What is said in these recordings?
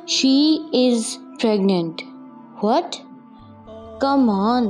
She is pregnant. What? Come on,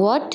What?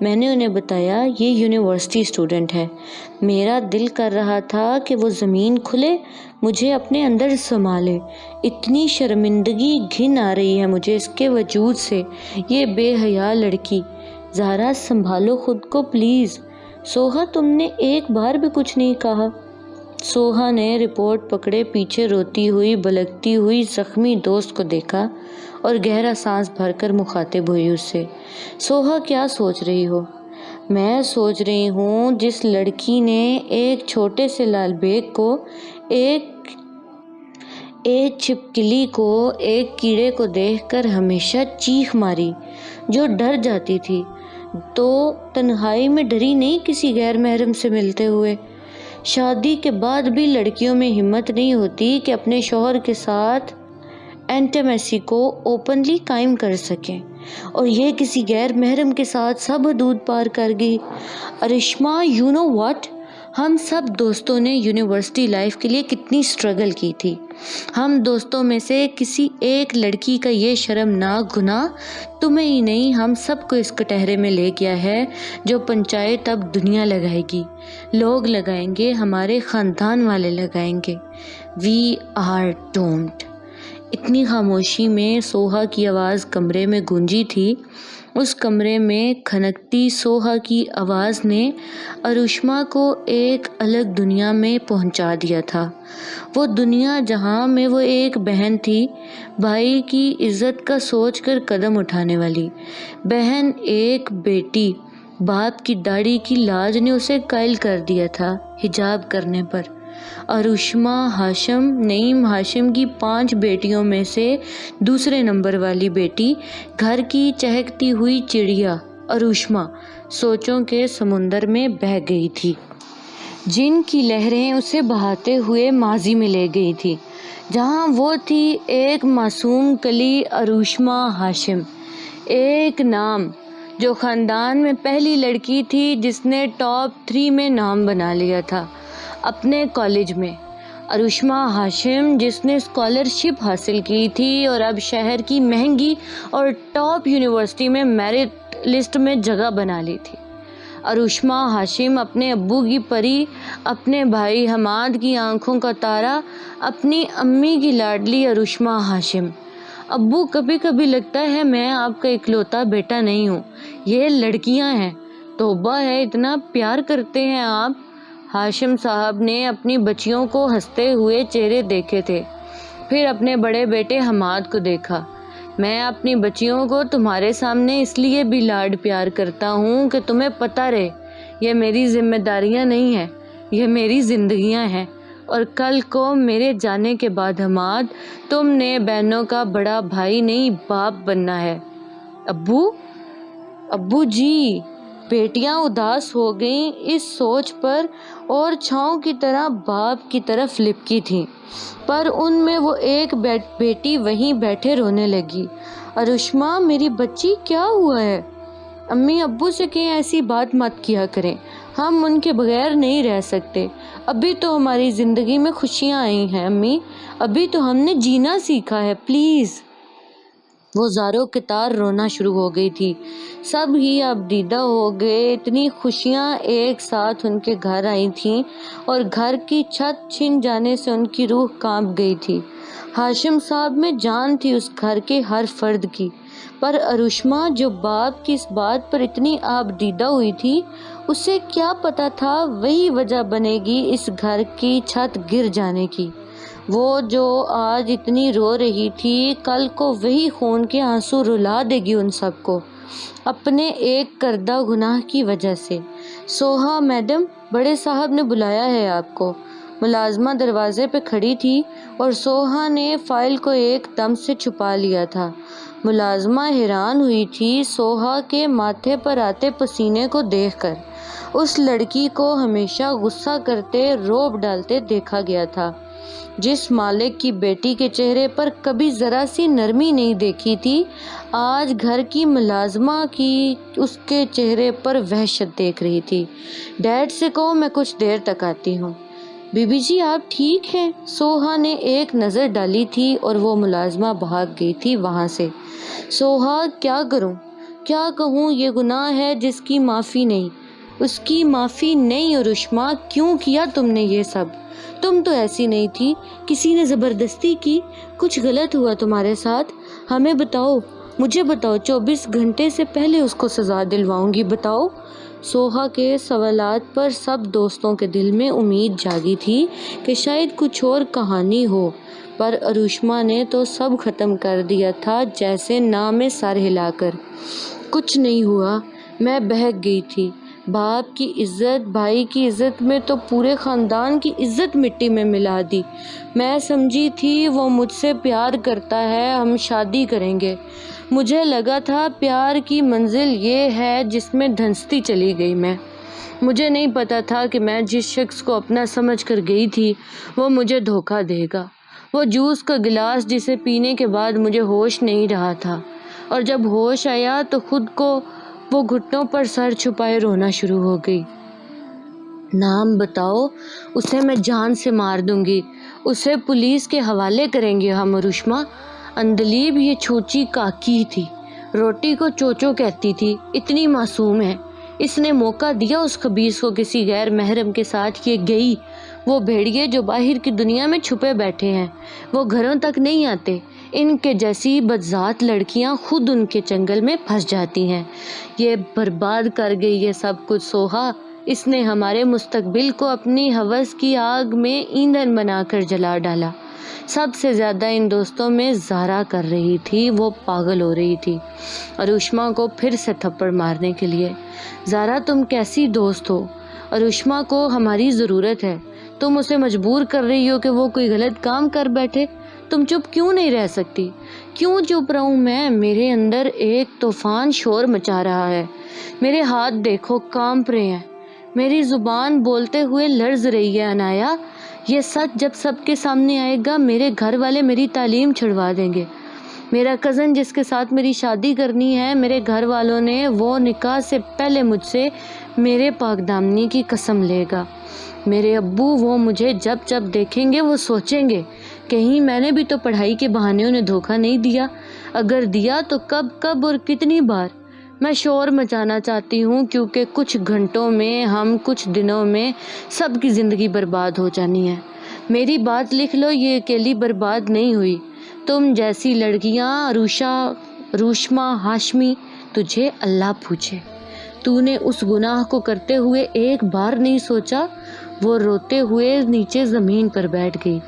میں نے انہیں بتایا یہ یونیورسٹی اسٹوڈنٹ ہے، میرا دل کر رہا تھا کہ وہ زمین کھلے، مجھے اپنے اندر سنبھالے، اتنی شرمندگی گھن آ رہی ہے مجھے اس کے وجود سے، یہ بے حیا لڑکی۔ زہرا سنبھالو خود کو پلیز۔ سوہا تم نے ایک بار بھی کچھ نہیں کہا۔ سوہا نے رپورٹ پکڑے پیچھے روتی ہوئی بلکتی ہوئی زخمی دوست کو دیکھا اور گہرا سانس بھر کر مخاطب ہوئی اس سے۔ سوہا کیا سوچ رہی ہو؟ میں سوچ رہی ہوں جس لڑکی نے ایک چھوٹے سے لال بیگ کو، ایک چھپکلی کو، ایک کیڑے کو دیکھ کر ہمیشہ چیخ ماری، جو ڈر جاتی تھی تو تنہائی میں ڈری نہیں کسی غیر محرم سے ملتے ہوئے۔ شادی کے بعد بھی لڑکیوں میں ہمت نہیں ہوتی کہ اپنے شوہر کے ساتھ انٹیمیسی کو اوپنلی قائم کر سکیں، اور یہ کسی غیر محرم کے ساتھ سب حدود پار کر گئی۔ ارشما یو نو واٹ، ہم سب دوستوں نے یونیورسٹی لائف کے لیے کتنی سٹرگل کی تھی۔ ہم دوستوں میں سے کسی ایک لڑکی کا یہ شرمناک گناہ تمہیں ہی نہیں ہم سب کو اس کٹہرے میں لے گیا ہے جو پنچایت اب دنیا لگائے گی، لوگ لگائیں گے، ہمارے خاندان والے لگائیں گے۔ We are doomed. اتنی خاموشی میں سوہا کی آواز کمرے میں گونجی تھی۔ اس کمرے میں کھنکتی سوہا کی آواز نے ارشما کو ایک الگ دنیا میں پہنچا دیا تھا، وہ دنیا جہاں میں وہ ایک بہن تھی، بھائی کی عزت کا سوچ کر قدم اٹھانے والی بہن، ایک بیٹی۔ باپ کی داڑھی کی لاج نے اسے قائل کر دیا تھا حجاب کرنے پر۔ ارشما ہاشم، نعیم ہاشم کی 5 بیٹیوں میں سے دوسرے نمبر والی بیٹی، گھر کی چہکتی ہوئی چڑیا ارشما سوچوں کے سمندر میں بہہ گئی تھی، جن کی لہریں اسے بہاتے ہوئے ماضی میں لے گئی تھی، جہاں وہ تھی ایک معصوم کلی ارشما ہاشم، ایک نام جو خاندان میں پہلی لڑکی تھی جس نے ٹاپ 3 میں نام بنا لیا تھا اپنے کالج میں، ارشما ہاشم جس نے اسکالرشپ حاصل کی تھی اور اب شہر کی مہنگی اور ٹاپ یونیورسٹی میں میرٹ لسٹ میں جگہ بنا لی تھی، ارشما ہاشم اپنے ابو کی پری، اپنے بھائی حماد کی آنکھوں کا تارا، اپنی امی کی لاڈلی ارشما ہاشم۔ ابو کبھی کبھی لگتا ہے میں آپ کا اکلوتا بیٹا نہیں ہوں، یہ لڑکیاں ہیں۔ توبہ ہے، اتنا پیار کرتے ہیں آپ۔ ہاشم صاحب نے اپنی بچیوں کو ہنستے ہوئے چہرے دیکھے تھے، پھر اپنے بڑے بیٹے حماد کو دیکھا۔ میں اپنی بچیوں کو تمہارے سامنے اس لیے بھی لاڈ پیار کرتا ہوں کہ تمہیں پتہ رہے یہ میری ذمہ داریاں نہیں ہیں، یہ میری زندگیاں ہیں، اور کل کو میرے جانے کے بعد حماد تم نے بہنوں کا بڑا بھائی نہیں باپ بننا ہے۔ ابو جی۔ بیٹیاں اداس ہو گئیں اس سوچ پر اور چھاؤں کی طرح باپ کی طرف لپکی تھیں، پر ان میں وہ ایک بیٹی وہیں بیٹھے رونے لگی۔ ارشما میری بچی کیا ہوا ہے؟ امی ابو سے کہیں ایسی بات مت کیا کریں، ہم ان کے بغیر نہیں رہ سکتے، ابھی تو ہماری زندگی میں خوشیاں آئی ہیں امی، ابھی تو ہم نے جینا سیکھا ہے، پلیز۔ وہ زاروں کے تار رونا شروع ہو گئی تھی، سب ہی اب دیدہ ہو گئے، اتنی خوشیاں ایک ساتھ ان کے گھر آئی تھیں اور گھر کی چھت چھن جانے سے ان کی روح کانپ گئی تھی۔ ہاشم صاحب میں جان تھی اس گھر کے ہر فرد کی، پر ارشما جو باپ کی اس بات پر اتنی آبدیدہ ہوئی تھی، اسے کیا پتا تھا وہی وجہ بنے گی اس گھر کی چھت گر جانے کی۔ وہ جو آج اتنی رو رہی تھی، کل کو وہی خون کے آنسو رلا دے گی ان سب کو، اپنے ایک کردہ گناہ کی وجہ سے۔ سوہا میڈم، بڑے صاحب نے بلایا ہے آپ کو۔ ملازمہ دروازے پہ کھڑی تھی اور سوہا نے فائل کو ایک دم سے چھپا لیا تھا۔ ملازمہ حیران ہوئی تھی سوہا کے ماتھے پر آتے پسینے کو دیکھ کر، اس لڑکی کو ہمیشہ غصہ کرتے، رعب ڈالتے دیکھا گیا تھا، جس مالک کی بیٹی کے چہرے پر کبھی ذرا سی نرمی نہیں دیکھی تھی، آج گھر کی ملازمہ کی اس کے چہرے پر وحشت دیکھ رہی تھی۔ ڈیڈ سے کہو میں کچھ دیر تک آتی ہوں۔ بی بی جی آپ ٹھیک ہیں؟ سوہا نے ایک نظر ڈالی تھی اور وہ ملازمہ بھاگ گئی تھی وہاں سے۔ سوہا کیا کروں؟ کیا کہوں، یہ گناہ ہے جس کی معافی نہیں، اس کی معافی نہیں۔ عروشما، کیوں کیا تم نے یہ سب؟ تم تو ایسی نہیں تھی، کسی نے زبردستی کی؟ کچھ غلط ہوا تمہارے ساتھ؟ ہمیں بتاؤ، مجھے بتاؤ، 24 گھنٹے سے پہلے اس کو سزا دلواؤں گی، بتاؤ۔ سوہا کے سوالات پر سب دوستوں کے دل میں امید جاگی تھی کہ شاید کچھ اور کہانی ہو، پر عروشما نے تو سب ختم کر دیا تھا جیسے نام سر ہلا کر۔ کچھ نہیں ہوا، میں بہک گئی تھی۔ باپ کی عزت، بھائی کی عزت میں تو پورے خاندان کی عزت مٹی میں ملا دی۔ میں سمجھی تھی وہ مجھ سے پیار کرتا ہے، ہم شادی کریں گے۔ مجھے لگا تھا پیار کی منزل یہ ہے جس میں دھنستی چلی گئی میں۔ مجھے نہیں پتا تھا کہ میں جس شخص کو اپنا سمجھ کر گئی تھی وہ مجھے دھوکہ دے گا۔ وہ جوس کا گلاس جسے پینے کے بعد مجھے ہوش نہیں رہا تھا، اور جب ہوش آیا تو خود کو وہ گھٹنوں پر سر چھپائے رونا شروع ہو گئی۔ نام بتاؤ، اسے میں جان سے مار دوں گی، اسے پولیس کے حوالے کریں گے ہم۔ عروشما، اندلیب یہ چھوچی کاکی تھی، روٹی کو چوچو کہتی تھی، اتنی معصوم ہے۔ اس نے موقع دیا اس خبیث کو کسی غیر محرم کے ساتھ، یہ گئی۔ وہ بھیڑیے جو باہر کی دنیا میں چھپے بیٹھے ہیں، وہ گھروں تک نہیں آتے۔ ان کے جیسی بدذات لڑکیاں خود ان کے چنگل میں پھنس جاتی ہیں۔ یہ برباد کر گئی یہ سب کچھ سوہا۔ اس نے ہمارے مستقبل کو اپنی ہوس کی آگ میں ایندھن بنا کر جلا ڈالا۔ سب سے زیادہ ان دوستوں میں زارا کر رہی تھی، وہ پاگل ہو رہی تھی عروشما کو پھر سے تھپڑ مارنے کے لیے۔ زارا، تم کیسی دوست ہو؟ عروشما کو ہماری ضرورت ہے، تم اسے مجبور کر رہی ہو کہ وہ کوئی غلط کام کر بیٹھے۔ تم چپ کیوں نہیں رہ سکتی؟ کیوں چپ رہوں میں؟ میرے اندر ایک طوفان شور مچا رہا ہے، میرے ہاتھ دیکھو کانپ رہے ہیں، میری زبان بولتے ہوئے لرز رہی ہے۔ انایا، یہ سچ جب سب کے سامنے آئے گا، میرے گھر والے میری تعلیم چھڑوا دیں گے۔ میرا کزن جس کے ساتھ میری شادی کرنی ہے، میرے گھر والوں نے وہ نکاح سے پہلے مجھ سے میرے پاک دامنی کی قسم لے گا۔ میرے ابو، وہ مجھے جب جب دیکھیں گے وہ سوچیں گے کہیں میں نے بھی تو پڑھائی کے بہانے انہیں دھوکہ نہیں دیا، اگر دیا تو کب کب اور کتنی بار۔ میں شور مچانا چاہتی ہوں کیونکہ کچھ گھنٹوں میں، ہم کچھ دنوں میں سب کی زندگی برباد ہو جانی ہے۔ میری بات لکھ لو، یہ اکیلی برباد نہیں ہوئی۔ تم جیسی لڑکیاں، عروشما، ہاشمی، تجھے اللہ پوچھے، تو نے اس گناہ کو کرتے ہوئے ایک بار نہیں سوچا؟ وہ روتے ہوئے نیچے زمین پر بیٹھ گئی۔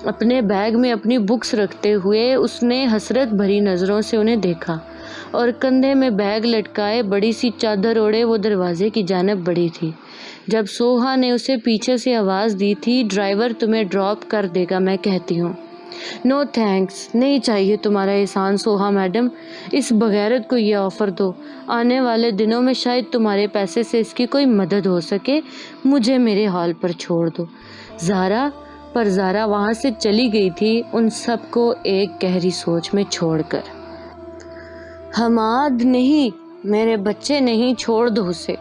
اپنے بیگ میں اپنی بکس رکھتے ہوئے اس نے حسرت بھری نظروں سے انہیں دیکھا، اور کندھے میں بیگ لٹکائے بڑی سی چادر اوڑھے وہ دروازے کی جانب بڑھی تھی، جب سوہا نے اسے پیچھے سے آواز دی تھی، ڈرائیور تمہیں ڈراپ کر دے گا، میں کہتی ہوں۔ نو تھینکس، نہیں چاہیے تمہارا احسان سوہا میڈم، اس بغیرت کو یہ آفر دو، آنے والے دنوں میں شاید تمہارے پیسے سے اس کی کوئی مدد ہو سکے، مجھے میرے حال پر چھوڑ دو۔ زارا، پر زارا وہاں سے چلی گئی تھی ان سب کو ایک گہری سوچ میں چھوڑ کر۔ حماد نہیں، میرے بچے نہیں، چھوڑ دو اسے۔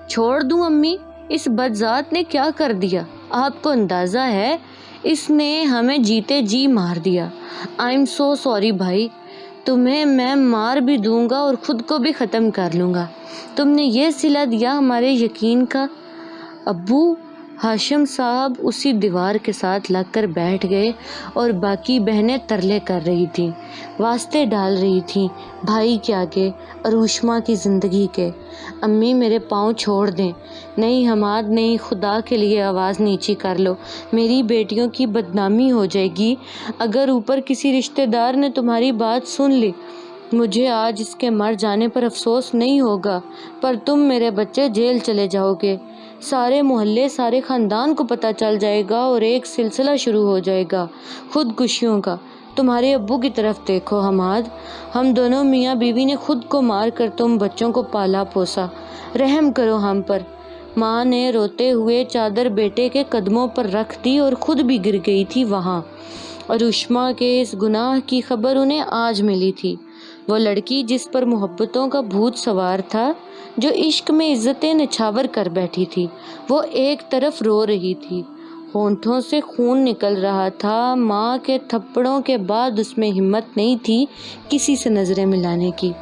چھوڑ دوں امی؟ اس بدذات نے کیا کر دیا؟ آپ کو اندازہ ہے؟ اس نے ہمیں جیتے جی مار دیا۔ آئی ایم سو سوری بھائی، تمہیں میں مار بھی دوں گا اور خود کو بھی ختم کر لوں گا۔ تم نے یہ صلہ دیا ہمارے یقین کا۔ ابو، ہاشم صاحب اسی دیوار کے ساتھ لگ کر بیٹھ گئے، اور باقی بہنیں ترلے کر رہی تھیں، واسطے ڈال رہی تھیں بھائی کے آگے، عروشما کی زندگی کے۔ امی، میرے پاؤں چھوڑ دیں۔ نہیں حماد نہیں، خدا کے لیے آواز نیچی کر لو، میری بیٹیوں کی بدنامی ہو جائے گی اگر اوپر کسی رشتہ دار نے تمہاری بات سن لی۔ مجھے آج اس کے مر جانے پر افسوس نہیں ہوگا، پر تم میرے بچے جیل چلے جاؤ گے، سارے محلے، سارے خاندان کو پتہ چل جائے گا، اور ایک سلسلہ شروع ہو جائے گا خودکشیوں کا۔ تمہارے ابو کی طرف دیکھو حماد، ہم دونوں میاں بیوی نے خود کو مار کر تم بچوں کو پالا پوسا، رحم کرو ہم پر۔ ماں نے روتے ہوئے چادر بیٹے کے قدموں پر رکھ دی اور خود بھی گر گئی تھی وہاں۔ عروشما کے اس گناہ کی خبر انہیں آج ملی تھی۔ وہ لڑکی جس پر محبتوں کا بھوت سوار تھا، جو عشق میں عزتیں نچھاور کر بیٹھی تھی، وہ ایک طرف رو رہی تھی، ہونٹوں سے خون نکل رہا تھا۔ ماں کے تھپڑوں کے بعد اس میں ہمت نہیں تھی کسی سے نظریں ملانے کی۔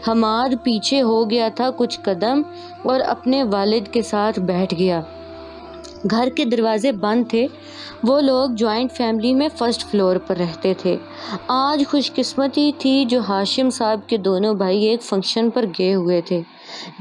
حماد پیچھے ہو گیا تھا کچھ قدم اور اپنے والد کے ساتھ بیٹھ گیا۔ گھر کے دروازے بند تھے۔ وہ لوگ جوائنٹ فیملی میں فرسٹ فلور پر رہتے تھے۔ آج خوش قسمتی تھی جو ہاشم صاحب کے دونوں بھائی ایک فنکشن پر گئے ہوئے تھے۔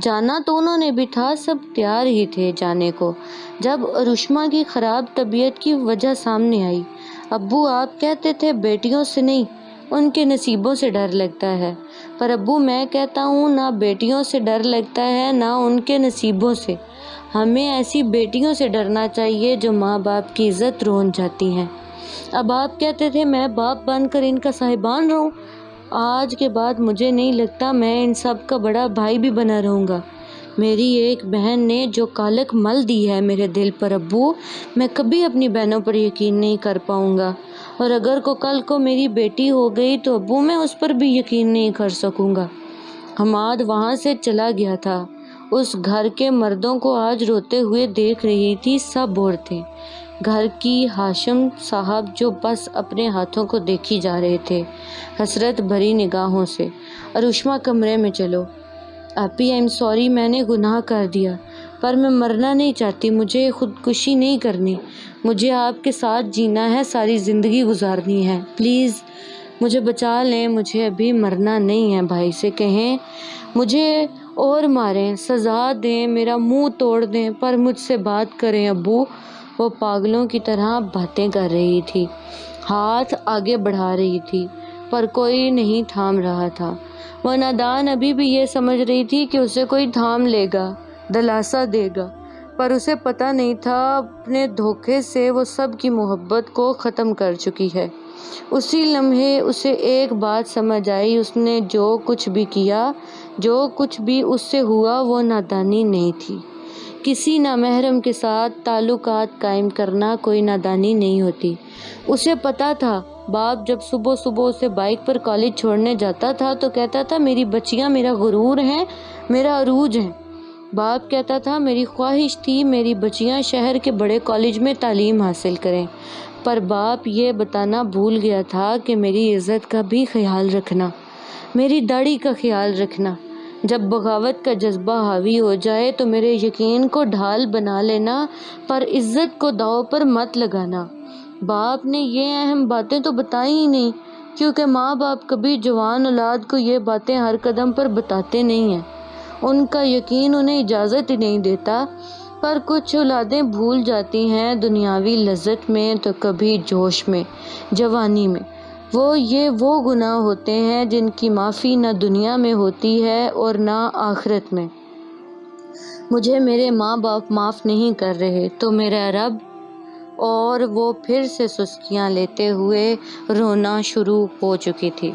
جانا تو انہوں نے بھی تھا، سب تیار ہی تھے جانے کو، جب ارشما کی خراب طبیعت کی وجہ سامنے آئی۔ ابو آپ کہتے تھے بیٹیوں سے نہیں، ان کے نصیبوں سے ڈر لگتا ہے، پر ابو میں کہتا ہوں نہ بیٹیوں سے ڈر لگتا ہے نہ ان کے نصیبوں سے۔ ہمیں ایسی بیٹیوں سے ڈرنا چاہیے جو ماں باپ کی عزت رون جاتی ہیں۔ اب آپ کہتے تھے میں باپ بن کر ان کا صاحبان رہوں، آج کے بعد مجھے نہیں لگتا میں ان سب کا بڑا بھائی بھی بنا رہوں گا۔ میری ایک بہن نے جو کالک مل دی ہے میرے دل پر ابو، میں کبھی اپنی بہنوں پر یقین نہیں کر پاؤں گا، اور اگر کل کو میری بیٹی ہو گئی تو ابو میں اس پر بھی یقین نہیں کر سکوں گا۔ حماد وہاں سے چلا گیا تھا۔ اس گھر کے مردوں کو آج روتے ہوئے دیکھ رہی تھی، سب عورتیں، گھر کی ہاشم صاحب جو بس اپنے ہاتھوں کو دیکھی جا رہے تھے حسرت بھری نگاہوں سے۔ ارشما کمرے میں چلو۔ آپی آئی ایم سوری، میں نے گناہ کر دیا، پر میں مرنا نہیں چاہتی، مجھے خودکشی نہیں کرنی، مجھے آپ کے ساتھ جینا ہے، ساری زندگی گزارنی ہے، پلیز مجھے بچا لیں، مجھے ابھی مرنا نہیں ہے۔ بھائی سے کہیں مجھے اور ماریں، سزا دیں، میرا منہ توڑ دیں، پر مجھ سے بات کریں ابو۔ وہ پاگلوں کی طرح باتیں کر رہی تھی، ہاتھ آگے بڑھا رہی تھی، پر کوئی نہیں تھام رہا تھا۔ وہ نادان ابھی بھی یہ سمجھ رہی تھی کہ اسے کوئی تھام لے گا، دلاسا دے گا، پر اسے پتہ نہیں تھا اپنے دھوکے سے وہ سب کی محبت کو ختم کر چکی ہے۔ اسی لمحے اسے ایک بات سمجھ آئی، اس نے جو کچھ بھی کیا، جو کچھ بھی اس سے ہوا، وہ نادانی نہیں تھی۔ کسی نامحرم کے ساتھ تعلقات قائم کرنا کوئی نادانی نہیں ہوتی۔ اسے پتا تھا باپ جب صبح صبح اسے بائک پر کالج چھوڑنے جاتا تھا تو کہتا تھا میری بچیاں میرا غرور ہیں، میرا عروج ہیں۔ باپ کہتا تھا میری خواہش تھی میری بچیاں شہر کے بڑے کالج میں تعلیم حاصل کریں، پر باپ یہ بتانا بھول گیا تھا کہ میری عزت کا بھی خیال رکھنا، میری داڑھی کا خیال رکھنا۔ جب بغاوت کا جذبہ حاوی ہو جائے تو میرے یقین کو ڈھال بنا لینا، پر عزت کو داؤ پر مت لگانا۔ باپ نے یہ اہم باتیں تو بتائی ہی نہیں، کیونکہ ماں باپ کبھی جوان اولاد کو یہ باتیں ہر قدم پر بتاتے نہیں ہیں، ان کا یقین انہیں اجازت ہی نہیں دیتا۔ پر کچھ اولادیں بھول جاتی ہیں دنیاوی لذت میں تو کبھی جوش میں، جوانی میں۔ وہ گناہ ہوتے ہیں جن کی معافی نہ دنیا میں ہوتی ہے اور نہ آخرت میں۔ مجھے میرے ماں باپ معاف نہیں کر رہے تو میرا رب، اور وہ پھر سے سسکیاں لیتے ہوئے رونا شروع ہو چکی تھی۔